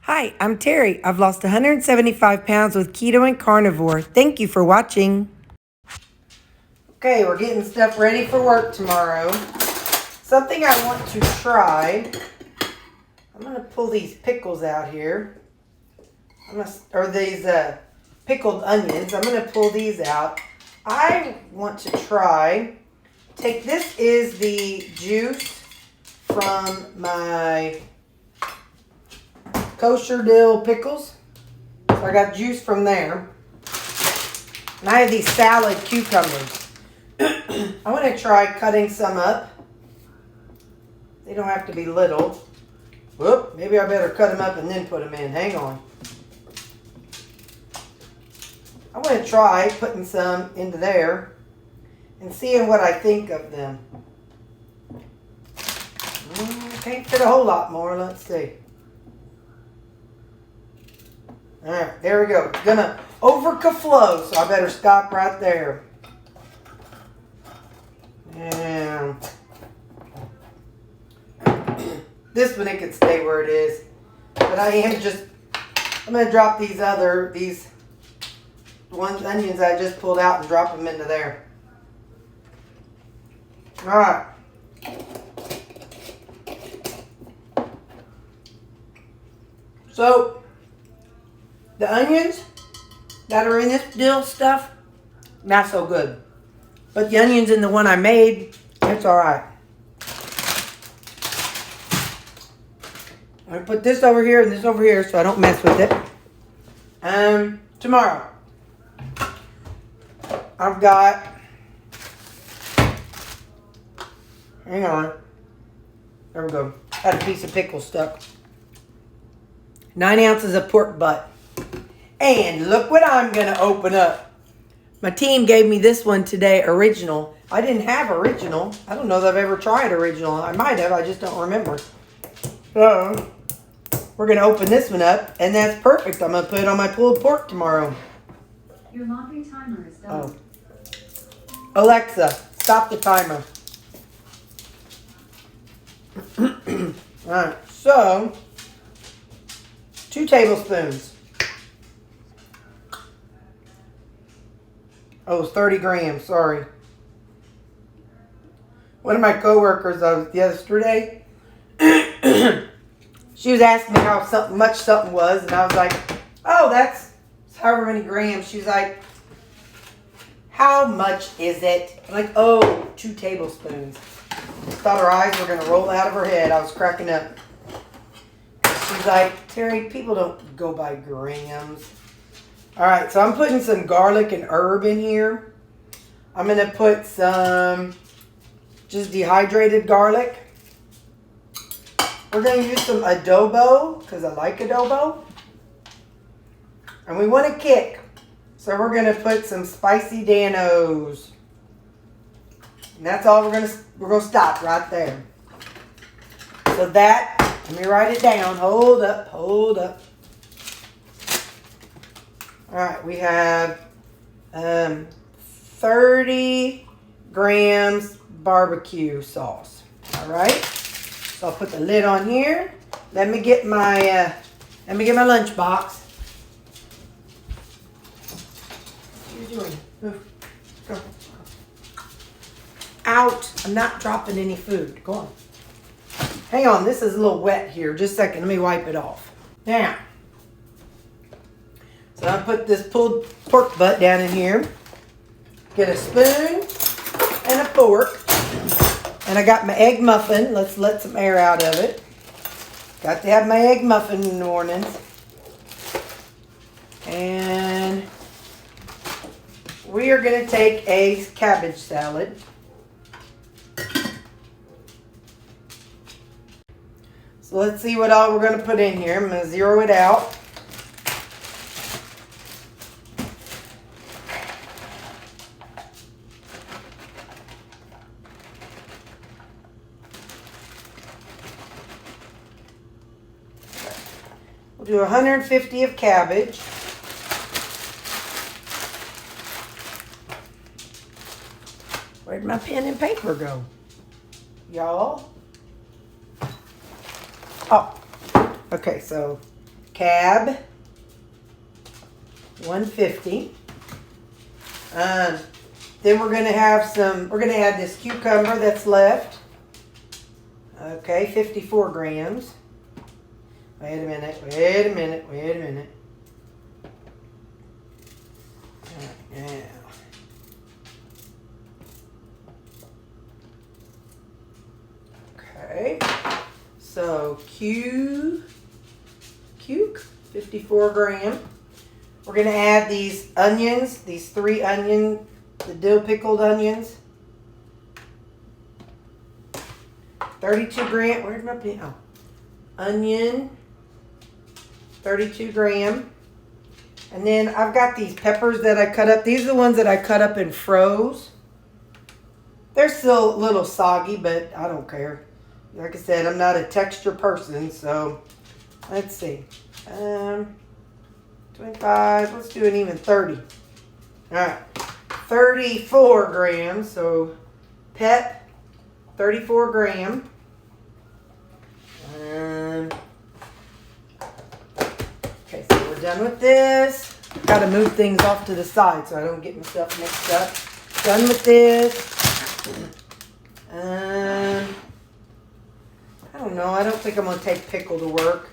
Hi, I'm Terry. I've lost 175 pounds with keto and carnivore. Thank you for watching. Okay, we're getting stuff ready for work tomorrow. Something I want to try. I'm going to pull these pickles out here. Or these pickled onions. I'm going to pull these out. I want to try. This is the juice from my kosher dill pickles. So I got juice from there. And I have these salad cucumbers. I want to try cutting some up. They don't have to be little. Whoop, maybe I better cut them up and then put them in. Hang on. I want to try putting some into there and seeing what I think of them. Can't fit a whole lot more. Let's see. Alright, there we go. Gonna overflow, so I better stop right there. And this one, it could stay where it is. But I'm gonna drop these onions I just pulled out and drop them into there. Alright. So, the onions that are in this dill stuff, not so good. But the onions in the one I made, it's alright. I'm going to put this over here and this over here so I don't mess with it. Tomorrow, I've got, hang on, there we go, got a piece of pickle stuck. 9 ounces of pork butt. And look what I'm going to open up. My team gave me this one today, original. I didn't have original. I don't know that I've ever tried original. I might have, I just don't remember. So, we're going to open this one up, and that's perfect. I'm going to put it on my pulled pork tomorrow. Your laundry timer is done. Oh. Alexa, stop the timer. Alright, so 2 tablespoons. Oh, it's 30 grams, sorry. One of my coworkers yesterday, she was asking me how much something was, and I was like, oh, that's however many grams. She's like, how much is it? I'm like, oh, 2 tablespoons. Thought her eyes were going to roll out of her head. I was cracking up. She's like, Terry, people don't go by grams. Alright, so I'm putting some garlic and herb in here. I'm going to put some just dehydrated garlic. We're going to use some adobo because I like adobo. And we want to kick. So we're going to put some spicy Danos. And that's all we're going to stop right there. So that, let me write it down. Hold up. Alright, we have 30 grams barbecue sauce. Alright, so I'll put the lid on here. Let me get my lunch box. What are you doing? Move. Go. Out. I'm not dropping any food. Go on. Hang on, this is a little wet here. Just a second, let me wipe it off. Now. So I put this pulled pork butt down in here. Get a spoon and a fork. And I got my egg muffin. Let's let some air out of it. Got to have my egg muffin in the mornings. And we are going to take a cabbage salad. So let's see what all we're going to put in here. I'm going to zero it out. We'll do 150 of cabbage. Where'd my pen and paper go? Y'all? Oh, okay, so cab, 150. Then we're going to have we're going to add this cucumber that's left. Okay, 54 grams. Wait a minute. Yeah. Okay. So, cuke, 54 gram. We're going to add these onions, these 3 onion, the dill pickled onions. 32 gram. Where's my pen? Oh. Onion, 32 gram. And then I've got these peppers that I cut up. These are the ones that I cut up and froze. They're still a little soggy, but I don't care. Like I said, I'm not a texture person, so let's see. 25, let's do an even 30. All right, 34 grams, so pep, 34 gram. Okay, so we're done with this. Got to move things off to the side so I don't get myself mixed up. Done with this. I don't know. I don't think I'm going to take pickle to work.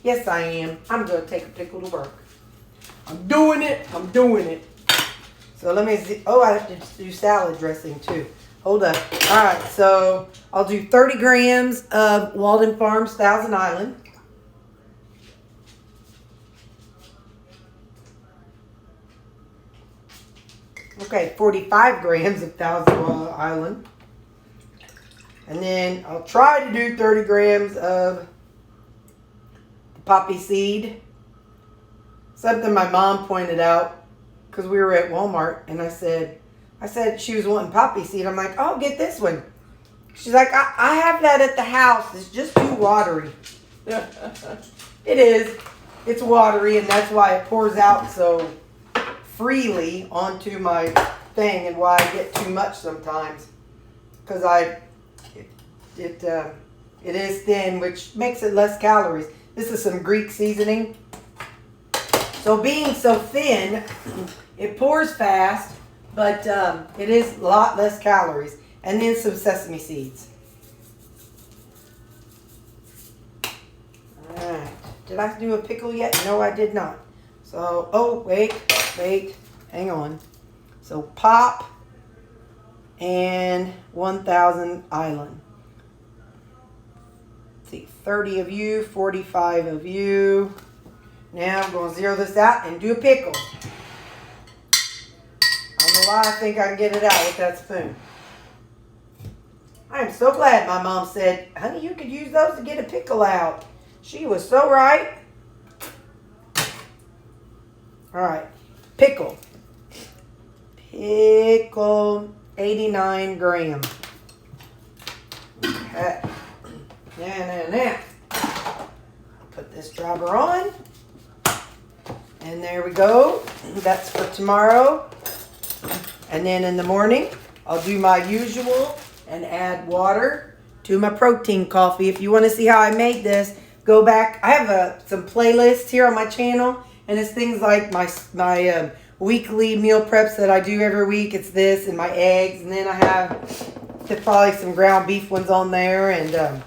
Yes, I am. I'm going to take a pickle to work. I'm doing it. So let me see. Oh, I have to do salad dressing too. Hold up. All right, so I'll do 30 grams of Walden Farms Thousand Island. Okay, 45 grams of Thousand Island. And then I'll try to do 30 grams of poppy seed. Something my mom pointed out because we were at Walmart and I said she was wanting poppy seed. I'm like, oh, get this one. She's like, I have that at the house. It's just too watery. It is. It's watery and that's why it pours out so freely onto my thing and why I get too much sometimes. Because it is thin, which makes it less calories. This is some Greek seasoning. So being so thin, it pours fast, but it is a lot less calories. And then some sesame seeds. All right. Did I do a pickle yet? No, I did not. So, oh, wait, hang on. So pop and 1000 Island. Let's see, 30 of you, 45 of you. Now I'm going to zero this out and do a pickle. I don't know why I think I can get it out with that spoon. I am so glad my mom said, honey, you could use those to get a pickle out. She was so right. All right, pickle. Pickle, 89 grams. Okay. Now. Put this dropper on. And there we go. That's for tomorrow. And then in the morning, I'll do my usual and add water to my protein coffee. If you want to see how I made this, go back. I have some playlists here on my channel. And it's things like my weekly meal preps that I do every week. It's this and my eggs. And then I have probably some ground beef ones on there. And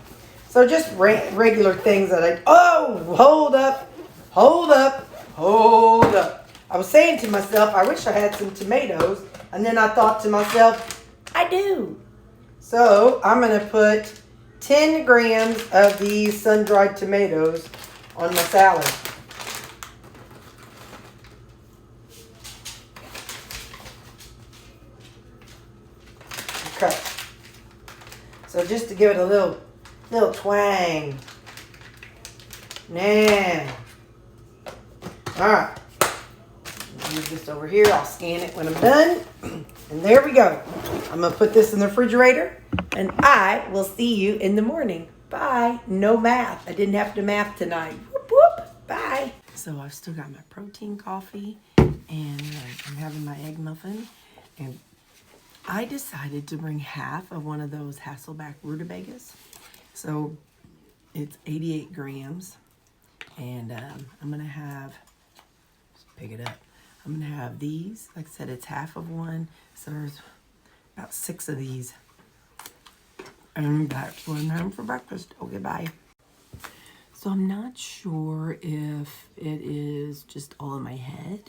so just regular things that I... Oh, hold up. I was saying to myself, I wish I had some tomatoes. And then I thought to myself, I do. So I'm going to put 10 grams of these sun-dried tomatoes on my salad. Okay. So just to give it a little twang. Now. Alright. Move this over here. I'll scan it when I'm done. And there we go. I'm going to put this in the refrigerator. And I will see you in the morning. Bye. No math. I didn't have to math tonight. Whoop, whoop. Bye. So I've still got my protein coffee. And I'm having my egg muffin. And I decided to bring half of one of those Hasselback Rutabagas. So it's 88 grams. And I'm going to have, just pick it up. I'm going to have these. Like I said, it's half of one. So there's about 6 of these. And that's what I'm having for breakfast. Okay, bye. So I'm not sure if it is just all in my head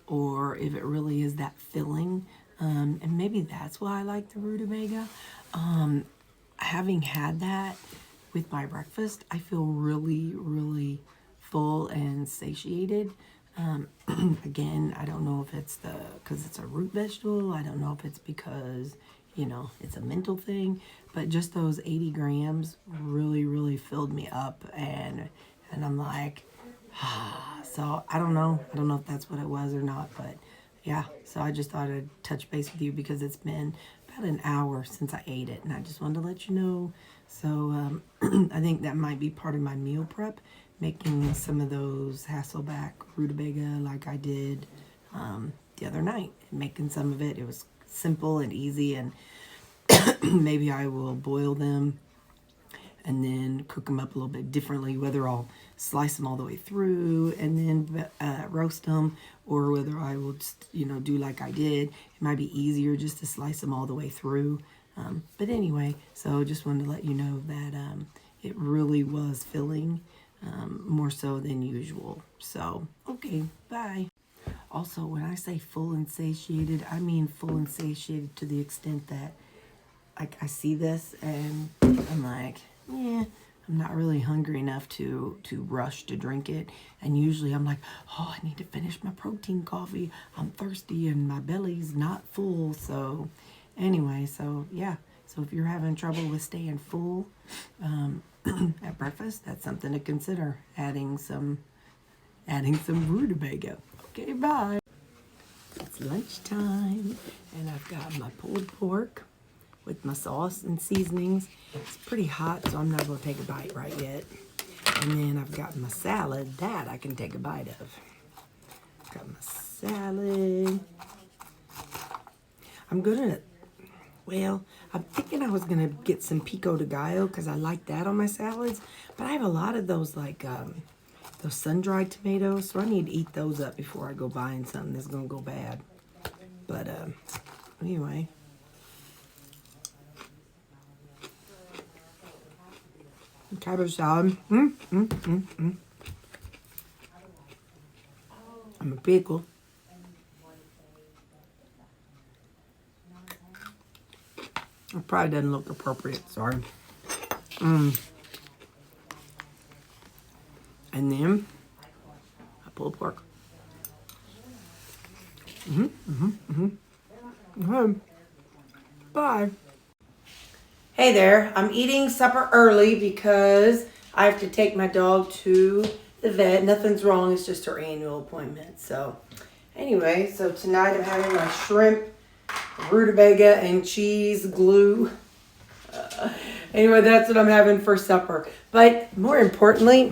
or if it really is that filling. And maybe that's why I like the Rutabaga. Having had that with my breakfast, I feel really, really full and satiated. Again, I don't know if it's because it's a root vegetable. I don't know if it's because, you know, it's a mental thing. But just those 80 grams really, really filled me up. And I'm like, so I don't know. I don't know if that's what it was or not. But yeah, so I just thought I'd touch base with you because it's been about an hour since I ate it. And I just wanted to let you know. So I think that might be part of my meal prep, making some of those Hasselback Rutabaga like I did the other night. Making some of it. It was simple and easy, and maybe I will boil them and then cook them up a little bit differently, whether I'll slice them all the way through and then roast them, or whether I will just, you know, do like I did. It might be easier just to slice them all the way through. But anyway, so just wanted to let you know that it really was filling, more so than usual. So, okay, bye. Also, when I say full and satiated, I mean full and satiated to the extent that, like, I see this and I'm like, yeah, I'm not really hungry enough to rush to drink it. And usually I'm like, oh, I need to finish my protein coffee. I'm thirsty and my belly's not full. So anyway, so yeah. So if you're having trouble with staying full at breakfast, that's something to consider. Adding some Rutabaga. Okay, bye. It's lunchtime and I've got my pulled pork with my sauce and seasonings. It's pretty hot, so I'm not going to take a bite right yet. And then I've got my salad that I can take a bite of. Got my salad. I'm thinking I was going to get some pico de gallo because I like that on my salads. But I have a lot of those, like, those sun-dried tomatoes, so I need to eat those up before I go buying something that's going to go bad. But anyway. Cabbage salad. And a pickle. It probably doesn't look appropriate, sorry. And then a pulled pork. Bye. Hey there, I'm eating supper early because I have to take my dog to the vet. Nothing's wrong, it's just her annual appointment. So anyway, so tonight I'm having my shrimp, rutabaga, and cheese glue. Anyway, that's what I'm having for supper. But more importantly,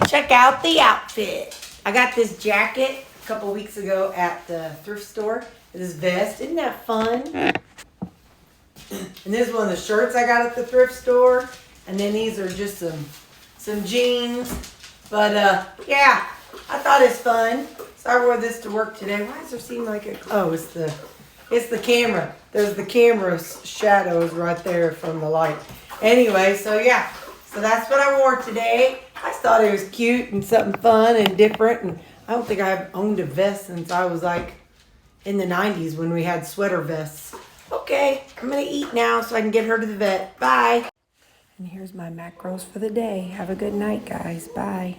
check out the outfit. I got this jacket a couple weeks ago at the thrift store. This vest, isn't that fun? And this is one of the shirts I got at the thrift store. And then these are just some jeans. But yeah, I thought it's fun. So I wore this to work today. Why does there seem like a... Oh, it's the camera. There's the camera's shadows right there from the light. Anyway, so yeah. So that's what I wore today. I just thought it was cute and something fun and different. And I don't think I've owned a vest since I was like in the 90s when we had sweater vests. Okay, I'm going to eat now so I can get her to the vet. Bye. And here's my macros for the day. Have a good night, guys. Bye.